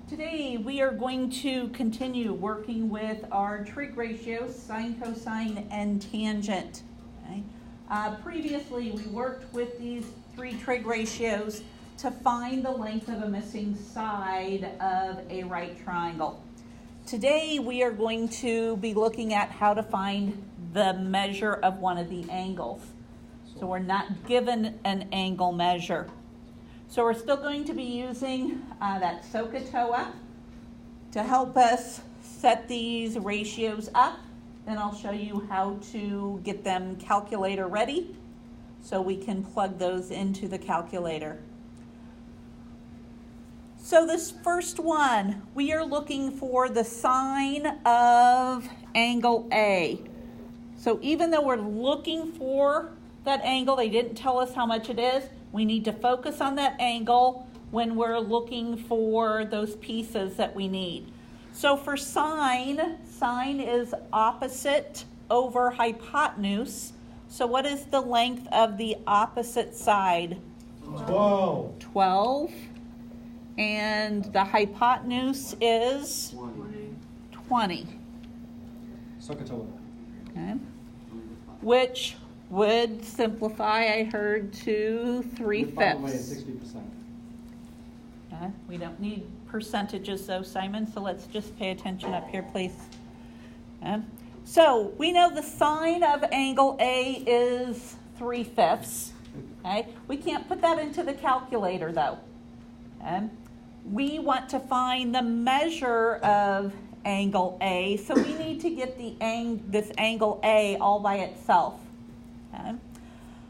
Today we are going to continue working with our trig ratios, sine, cosine, and tangent. Okay? Previously we worked with these three trig ratios to find the length of a missing side of a right triangle. Today we are going to be looking at how to find the measure of one of the angles. So we're not given an angle measure. So we're still going to be using that SOHCAHTOA to help us set these ratios up. Then I'll show you how to get them calculator ready so we can plug those into the calculator. So this first one, we are looking for the sine of angle A. So even though we're looking for that angle, they didn't tell us how much it is. We need to focus on that angle when we're looking for those pieces that we need. So for sine, sine is opposite over hypotenuse. So what is the length of the opposite side? 12. 12. And the hypotenuse is 20. SOHCAHTOA. Okay. Which would simplify, I heard, to 3/5. By the way, 60%. Okay. We don't need percentages though, Simon, so let's just pay attention up here, please. Okay. So we know the sine of angle A is 3/5. Okay. We can't put that into the calculator though. Okay. We want to find the measure of angle A, so we need to get this angle A all by itself. Okay.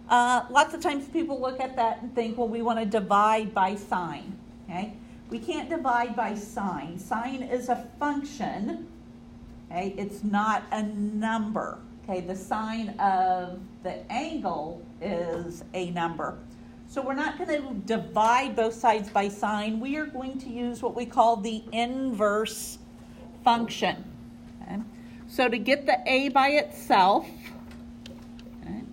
Lots of times people look at that and think, well, we want to divide by sine. Okay? We can't divide by sine. Sine is a function. Okay? It's not a number. Okay? The sine of the angle is a number. So we're not going to divide both sides by sine. We are going to use what we call the inverse function. Okay? So to get the A by itself, okay,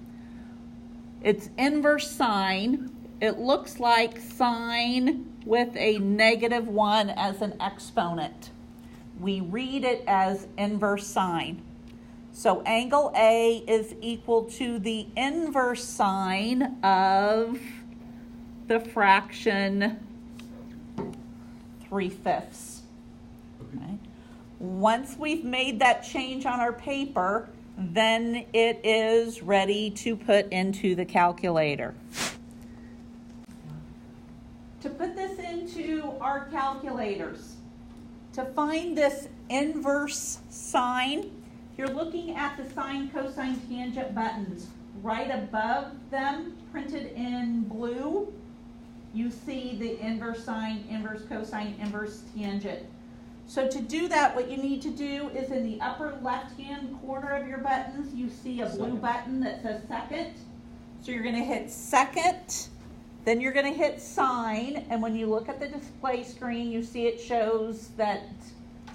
it's inverse sine. It looks like sine with a -1 as an exponent. We read it as inverse sine. So angle A is equal to the inverse sine of the fraction 3/5. Okay. Once we've made that change on our paper, then it is ready to put into the calculator. To put this into our calculators, to find this inverse sine, you're looking at the sine, cosine, tangent buttons. Right above them, printed in blue, you see the inverse sine, inverse cosine, inverse tangent. So to do that, what you need to do is in the upper left-hand corner of your buttons, you see a blue button that says second. So you're going to hit second, then you're going to hit sine, and when you look at the display screen, you see it shows that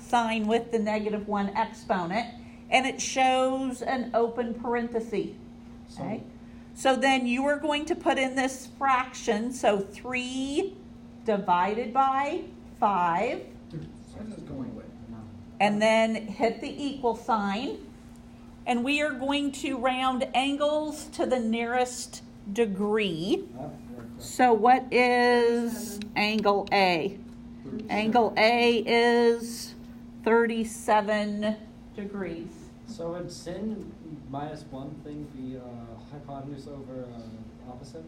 sine with the -1 exponent, and it shows an open parenthesis. Okay? So then you are going to put in this fraction, so 3 divided by 5. And then hit the equal sign. And we are going to round angles to the nearest degree. So what is angle A? Angle A is 37 degrees. So would sin -1 thing be hypotenuse over opposite?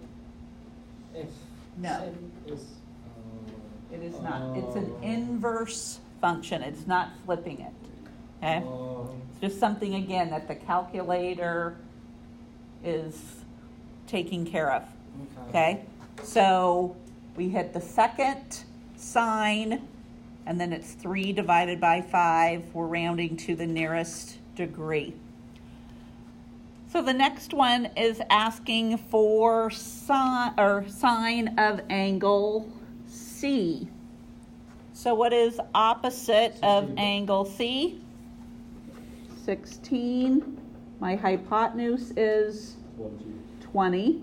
If No. sin is... It is not. It's an inverse function. It's not flipping it. Okay? It's just something, again, that the calculator is taking care of. Okay? So we hit the second sine, and then it's 3 divided by 5. We're rounding to the nearest degree. So the next one is asking for sine of angle C. So what is opposite of angle C? 16. My hypotenuse is 20.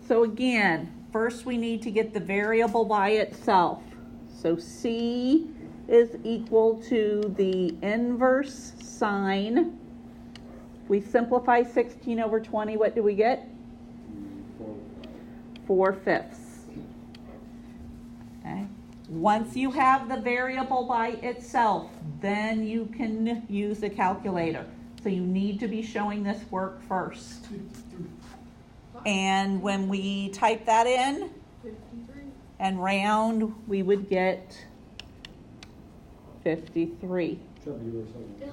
So again, first we need to get the variable by itself. So C is equal to the inverse sine. We simplify 16 over 20, what do we get? 4/5. Okay. Once you have the variable by itself, then you can use a calculator. So you need to be showing this work first. And when we type that in 53. and round, we would get 53. Is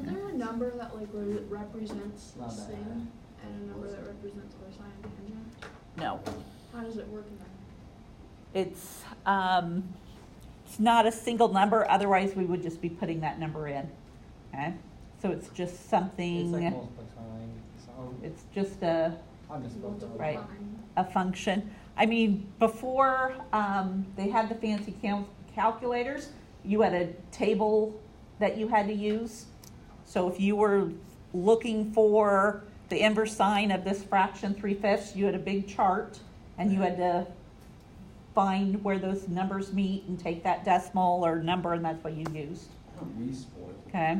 there a number that like represents Not this bad. thing and a number that represents other sine and tangent? No, How does it work in there? it's not a single number, otherwise we would just be putting that number in. Okay? So it's just It's something, like multiplying. So it's just a I misspoke. though. Right. Multiplying. a function. I mean, before they had the fancy calculators, you had a table that you had to use. So if you were looking for the inverse sine of this fraction 3/5, you had a big chart and you had to find where those numbers meet and take that decimal or number, and that's what you used. We spoiled. Okay?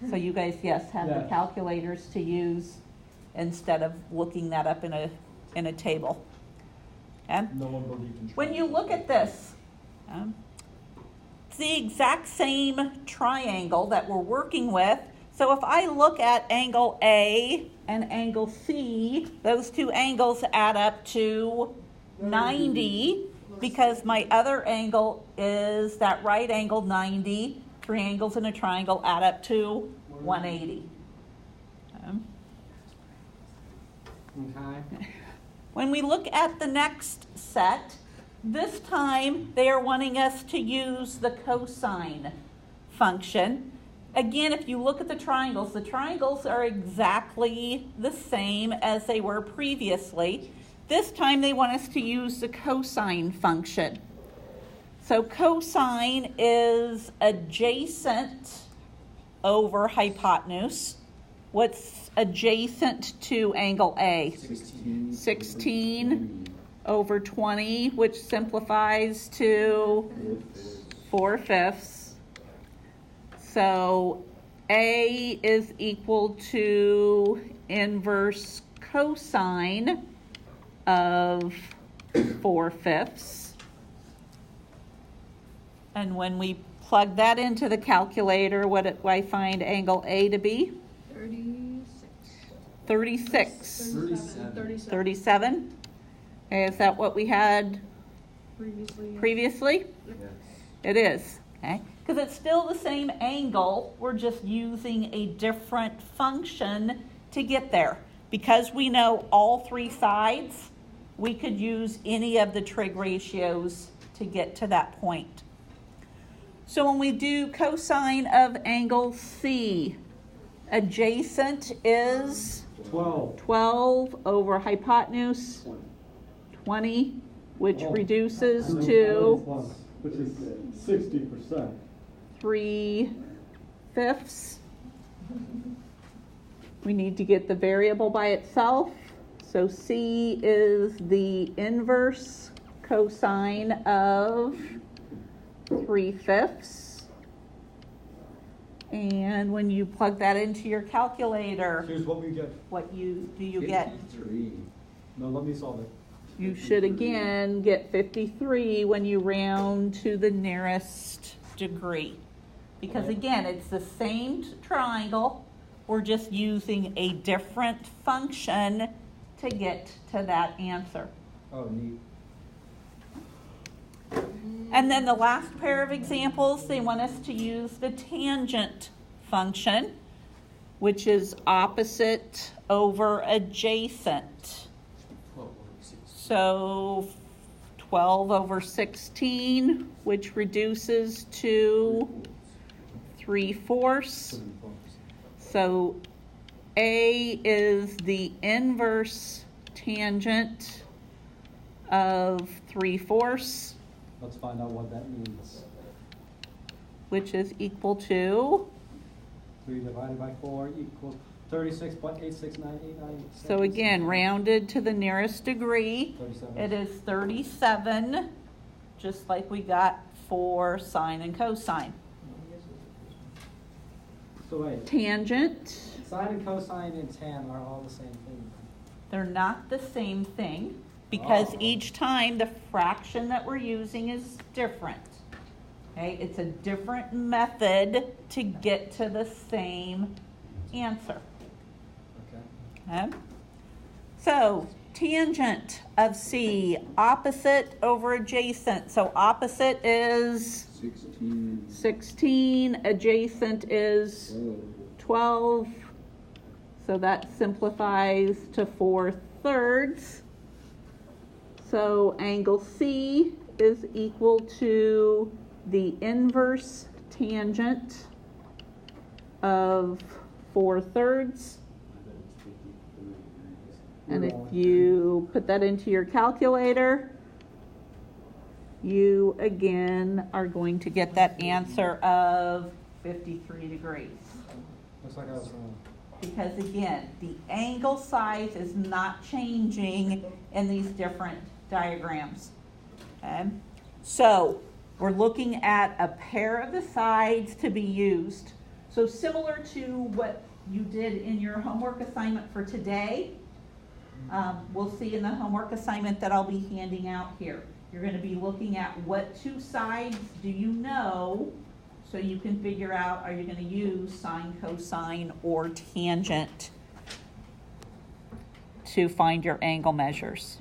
So you guys, yes, have the Yes. calculators to use instead of looking that up in a table. Okay? No one believed in When you look at this, it's the exact same triangle that we're working with. So if I look at angle A and angle C, those two angles add up to 90 because my other angle is that right angle 90. Three angles in a triangle add up to 180. Okay. When we look at the next set, this time they are wanting us to use the cosine function. Again, if you look at the triangles are exactly the same as they were previously. This time they want us to use the cosine function. So cosine is adjacent over hypotenuse. What's adjacent to angle A? 16 over 20, which simplifies to 4/5. So A is equal to inverse cosine of 4/5. And when we plug that into the calculator, what do I find angle A to be? 36. 36. 37. Okay, is that what we had previously? Yes. It is, okay? Because it's still the same angle, we're just using a different function to get there. Because we know all three sides, we could use any of the trig ratios to get to that point. So when we do cosine of angle C, adjacent is 12 over hypotenuse, 20, which reduces to Which is 60%. 3/5. We need to get the variable by itself. So C is the inverse cosine of 3/5. And when you plug that into your calculator, Here's what we get. what do you get? 53. No, let me solve it. You should again get 53 when you round to the nearest degree. Because again, it's the same triangle, we're just using a different function to get to that answer. Oh, neat. And then the last pair of examples, they want us to use the tangent function, which is opposite over adjacent. 12 over 6. So 12 over 16, which reduces to 3/4. So A is the inverse tangent of 3/4, Let's find out what that means. which is equal to, 3 divided by 4 equals 36.86989. so again, rounded to the nearest degree, 37. it is 37 just like we got for sine and cosine. So wait, Tangent, Sine and cosine and tan are all the same thing. they're not the same thing because Oh. each time the fraction that we're using is different. Okay, it's a different method to get to the same answer. Okay. Okay? So, tangent of C, opposite over adjacent. So opposite is 16, adjacent is 12. So that simplifies to 4/3. So angle C is equal to the inverse tangent of 4/3. And if you put that into your calculator, you again are going to get that answer of 53 degrees. Looks like I was wrong. Because again, the angle size is not changing in these different diagrams. Okay? So we're looking at a pair of the sides to be used. So similar to what you did in your homework assignment for today, we'll see in the homework assignment that I'll be handing out here. You're going to be looking at what two sides do you know, so you can figure out, are you going to use sine, cosine, or tangent to find your angle measures.